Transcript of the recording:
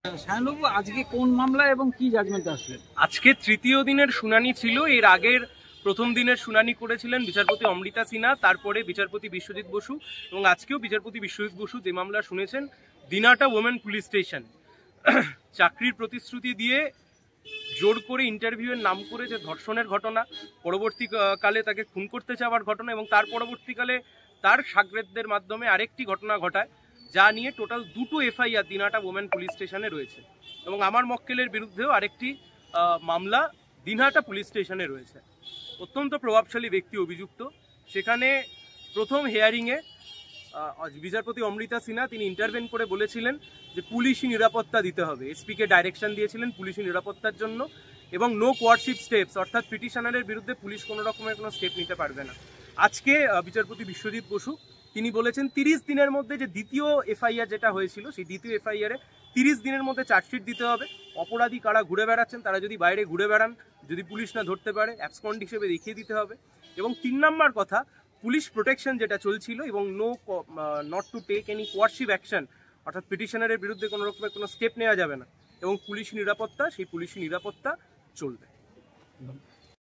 সায়নবাবু, আজকে কোন মামলা এবং কি জাজমেন্ট আসবে? আজকে তৃতীয় দিনের শুনানি ছিল। এর আগের প্রথম দিনের শুনানি করেছিলেন বিচারপতি অমৃতা সিনহা, তারপরে বিচারপতি বিশ্বজিৎ বসু, এবং আজকেও বিচারপতি বিশ্বজিৎ বসু যে মামলা শুনেছেন দিনহাটা ওমেন পুলিশ স্টেশন চাকরির প্রতিশ্রুতি দিয়ে জোর করে ইন্টারভিউয়ের নাম করে যে ধর্ষণের ঘটনা, পরবর্তীকালে তাকে খুন করতে চাওয়ার ঘটনা, এবং তার পরবর্তীকালে তার সাগরেদদের মাধ্যমে আরেকটি ঘটনা ঘটায়, যা নিয়ে টোটাল দুটো এফআইআর দিনহাটা ওমেন পুলিশ স্টেশনে রয়েছে। এবং আমার মক্কেলের বিরুদ্ধেও আরেকটি মামলা দিনহাটা পুলিশ স্টেশনে রয়েছে। অত্যন্ত প্রভাবশালী ব্যক্তি অভিযুক্ত। সেখানে প্রথম হেয়ারিংয়ে বিচারপতি অমৃতা সিনহা তিনি ইন্টারভেন করে বলেছিলেন যে পুলিশি নিরাপত্তা দিতে হবে। এসপিকে ডাইরেকশন দিয়েছিলেন পুলিশি নিরাপত্তার জন্য, এবং নো কোয়ারশিপ স্টেপস, অর্থাৎ পিটিশনারের বিরুদ্ধে পুলিশ কোনো রকমের কোনো স্টেপ নিতে পারবে না। আজকে বিচারপতি বিশ্বজিৎ বসু তিনি বলেছেন 30 দিনের মধ্যে যে দ্বিতীয় এফআইআর যেটা হয়েছিল, সেই দ্বিতীয় এফআইআরে 30 দিনের মধ্যে চার্জশিট দিতে হবে। অপরাধী কারা ঘুরে বেড়াচ্ছেন, তারা যদি বাইরে ঘুরে বেড়ান, যদি পুলিশ না ধরতে পারে, অ্যাবসকন্ড হিসেবে দেখিয়ে দিতে হবে। এবং 3 নম্বর কথা, পুলিশ প্রোটেকশন যেটা চলছিল এবং not to take any coercive action, অর্থাৎ পিটিশনারের বিরুদ্ধে কোনো রকমের কোনো স্টেপ নেওয়া যাবে না, এবং পুলিশ নিরাপত্তা, সেই পুলিশি নিরাপত্তা চলবে।